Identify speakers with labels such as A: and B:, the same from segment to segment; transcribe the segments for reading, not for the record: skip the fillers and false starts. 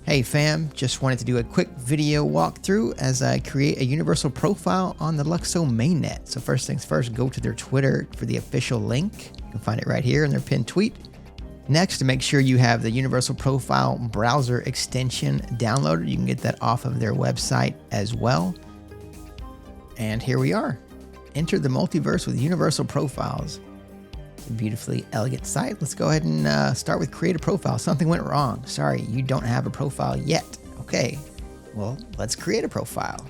A: Hey fam, just wanted to do a quick video walkthrough as I create a universal profile on the LUKSO mainnet. So first things first, go to their Twitter for the official link. You can find it right here in their pinned tweet. Next, make sure you have the universal profile browser extension downloaded. You can get that off of their website as well. And here we are. Enter the multiverse with universal profiles. It's a beautifully elegant site. Let's go ahead and start with create a profile. Something went wrong. Sorry, you don't have a profile yet. Okay, well, let's create a profile.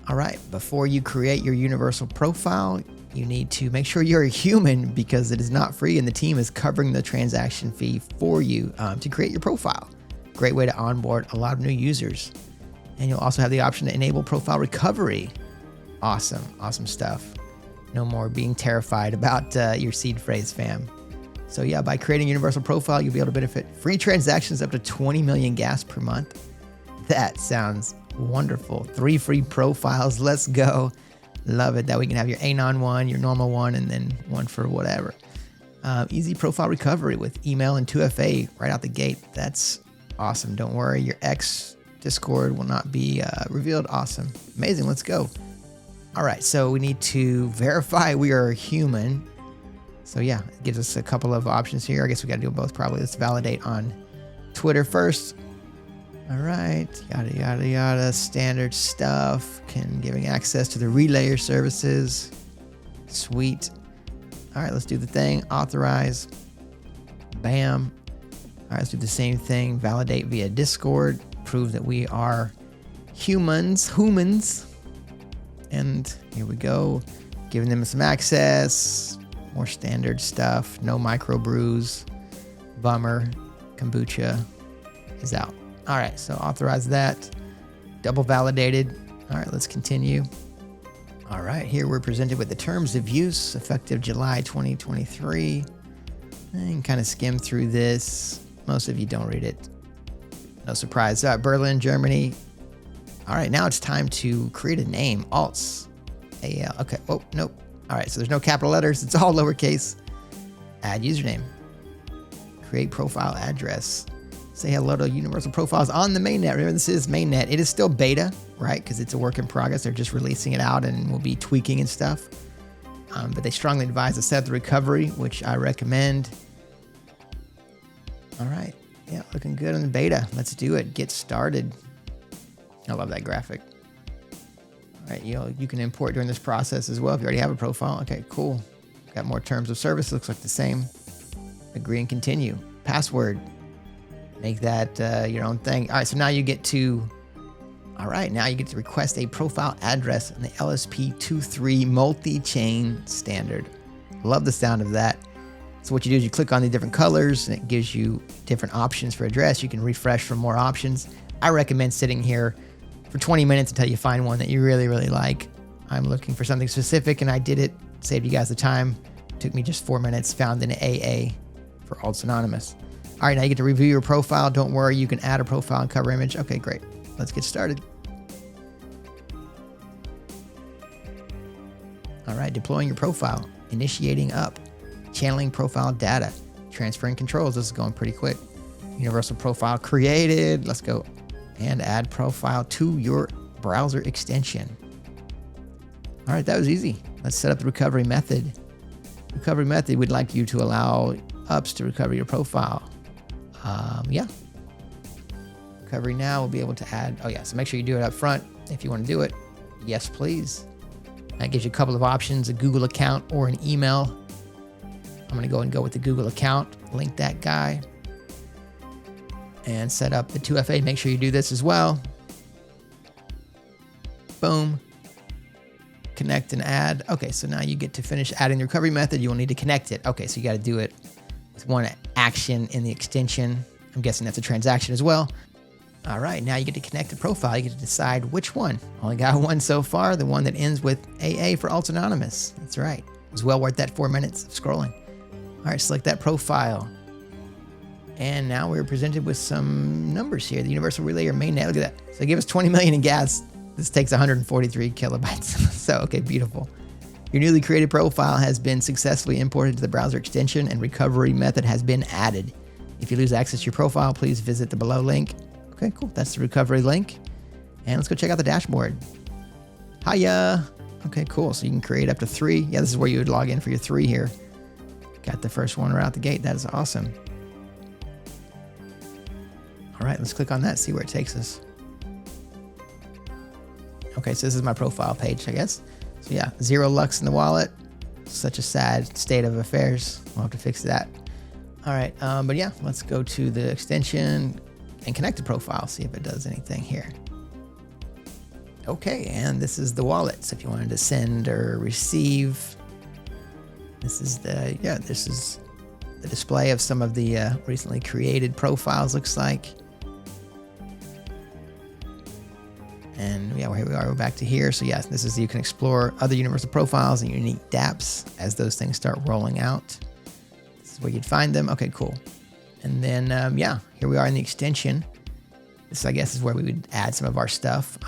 A: All right, before you create your universal profile, you need to make sure you're a human because it is not free and the team is covering the transaction fee for you to create your profile. Great way to onboard a lot of new users. And you'll also have the option to enable profile recovery. Awesome, awesome stuff. No more being terrified about your seed phrase, fam. So yeah, by creating a universal profile, you'll be able to benefit free transactions up to 20 million gas per month. That sounds wonderful. 3 free profiles, let's go. Love it that we can have your Anon one, your normal one, and then one for whatever. Easy profile recovery with email and 2FA right out the gate. That's awesome. Don't worry, your X Discord will not be revealed. Awesome. Amazing, let's go. All right, so we need to verify we are human. So yeah, it gives us a couple of options here. I guess we got to do both probably. Let's validate on Twitter first. All right, yada, yada, yada, standard stuff. Giving access to the relayer services. Sweet. All right, let's do the thing. Authorize. Bam. All right, let's do the same thing. Validate via Discord. Prove that we are humans. And here we go. Giving them some access. More standard stuff. No microbrews. Bummer. Kombucha is out. All right, so authorize that. Double validated. All right, let's continue. All right, here we're presented with the terms of use effective July 2023. And you can kind of skim through this. Most of you don't read it. No surprise. Berlin, Germany. All right, now it's time to create a name. Alts. AL. Okay. Oh, nope. All right, so there's no capital letters. It's all lowercase. Add username. Create profile address. Say hello to universal profiles on the mainnet. Remember, this is mainnet. It is still beta, right? Because it's a work in progress. They're just releasing it out and we'll be tweaking and stuff. But they strongly advise to set up the recovery, which I recommend. All right. Yeah, looking good on the beta. Let's do it. Get started. I love that graphic. All right, you can import during this process as well if you already have a profile. Okay, cool. Got more terms of service. Looks like the same. Agree and continue. Password. Make that your own thing. All right, so now you get to, request a profile address in the LSP23 multi-chain standard. Love the sound of that. So what you do is you click on the different colors and it gives you different options for address. You can refresh for more options. I recommend sitting here for 20 minutes until you find one that you really, really like. I'm looking for something specific and I did it, saved you guys the time. Took me just 4 minutes, found an AA for Alts Anonymous. All right, now you get to review your profile. Don't worry, you can add a profile and cover image. Okay, great. Let's get started. All right, deploying your profile, initiating up, channeling profile data, transferring controls. This is going pretty quick. Universal profile created. Let's go and add profile to your browser extension. All right, that was easy. Let's set up the recovery method. Recovery method, we'd like you to allow ups to recover your profile. Yeah. Recovery now, we'll be able to add, so make sure you do it up front if you want to do it. Yes, please. That gives you a couple of options, a Google account or an email. I'm going to go with the Google account, link that guy, and set up the 2FA. Make sure you do this as well. Boom. Connect and add. Okay, so now you get to finish adding the recovery method. You will need to connect it. Okay, so you got to do it with one action in the extension. I'm guessing that's a transaction as well. All right, now you get to connect the profile. You get to decide which one. Only got one so far, the one that ends with AA for Alts Anonymous. That's right. It was well worth that 4 minutes of scrolling. All right, select that profile. And now we're presented with some numbers here. The universal relayer mainnet, look at that. So give us 20 million in gas. This takes 143 kilobytes. So, okay, beautiful. Your newly created profile has been successfully imported to the browser extension and recovery method has been added. If you lose access to your profile, please visit the below link. Okay, cool. That's the recovery link. And let's go check out the dashboard. Hiya. Okay, cool. So you can create up to 3. Yeah, this is where you would log in for your 3 here. Got the first one right out the gate. That is awesome. All right, let's click on that, see where it takes us. Okay, so this is my profile page, I guess. So yeah, 0 Lux in the wallet. Such a sad state of affairs. We'll have to fix that. All right, but yeah, let's go to the extension and connect the profile, see if it does anything here. Okay, and this is the wallet. So if you wanted to send or receive, this is the display of some of the recently created profiles, looks like. And yeah, here we are, we're back to here. So yes, this is, you can explore other universal profiles and unique dApps as those things start rolling out. This is where you'd find them. Okay, cool. And then, yeah, here we are in the extension. This, I guess, is where we would add some of our stuff.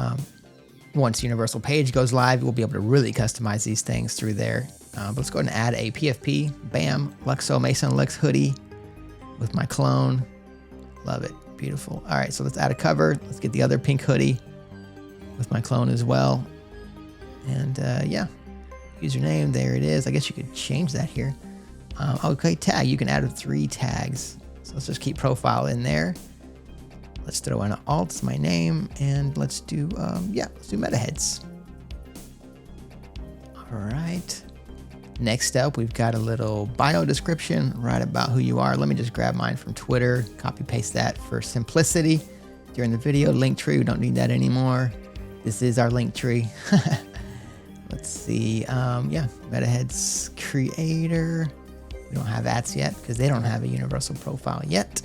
A: Once Universal page goes live, we'll be able to really customize these things through there. But let's go ahead and add a PFP. Bam, LUKSO Mason Lux hoodie with my clone. Love it, beautiful. All right, so let's add a cover. Let's get the other pink hoodie with my clone as well. And yeah, username, there it is. I guess you could change that here. Okay, tag, you can add 3 tags. So let's just keep profile in there. Let's throw in an alt, my name, and let's do, yeah, let's do meta heads. All right. Next up, we've got a little bio description right about who you are. Let me just grab mine from Twitter, copy paste that for simplicity. During the video, link tree, we don't need that anymore. This is our link tree. Let's see, yeah, MetaHeads creator. We don't have ads yet because they don't have a universal profile yet.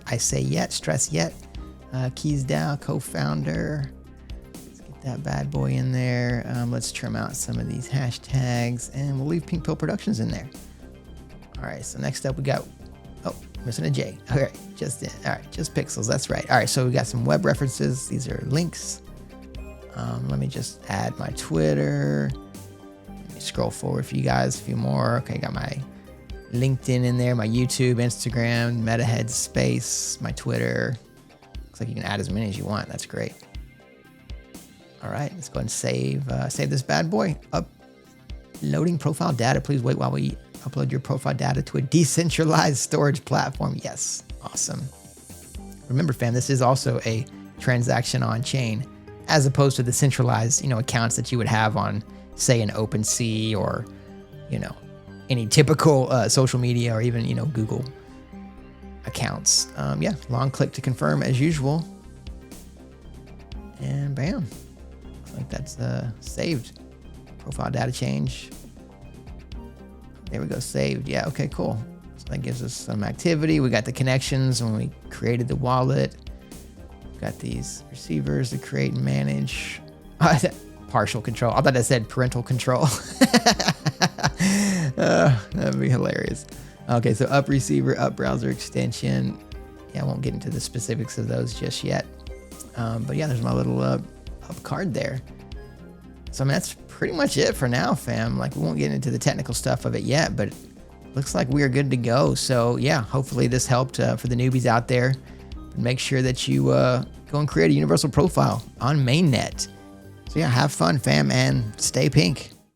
A: I say yet, stress yet. KEEZ DAO, co-founder. Let's get that bad boy in there. Let's trim out some of these hashtags and we'll leave Pink Pill Productions in there. All right, so next up we got, oh, missing a J. All right, just pixels, that's right. All right, so we got some web references. These are links. Let me just add my Twitter. Let me scroll forward for you guys, a few more. Okay, got my LinkedIn in there, my YouTube, Instagram, MetaHeads space, my Twitter. Looks like you can add as many as you want. That's great. All right, let's go ahead and save this bad boy. Uploading profile data. Please wait while we upload your profile data to a decentralized storage platform. Yes, awesome. Remember, fam, this is also a transaction on chain, as opposed to the centralized, accounts that you would have on, say, an OpenSea or, any typical social media or even, Google accounts. Yeah, long click to confirm as usual. And bam, looks like that's saved. Profile data change. There we go, saved. Yeah, okay, cool. So that gives us some activity. We got the connections when we created the wallet. Got these receivers to create and manage. Partial control. I thought that said parental control. That'd be hilarious. Okay, so up receiver, up browser extension. Yeah, I won't get into the specifics of those just yet. But yeah, there's my little up card there. So I mean, that's pretty much it for now, fam. Like, we won't get into the technical stuff of it yet, but looks like we are good to go. So yeah, hopefully this helped for the newbies out there. Make sure that you go and create a universal profile on mainnet. So yeah, have fun, fam, and stay pink.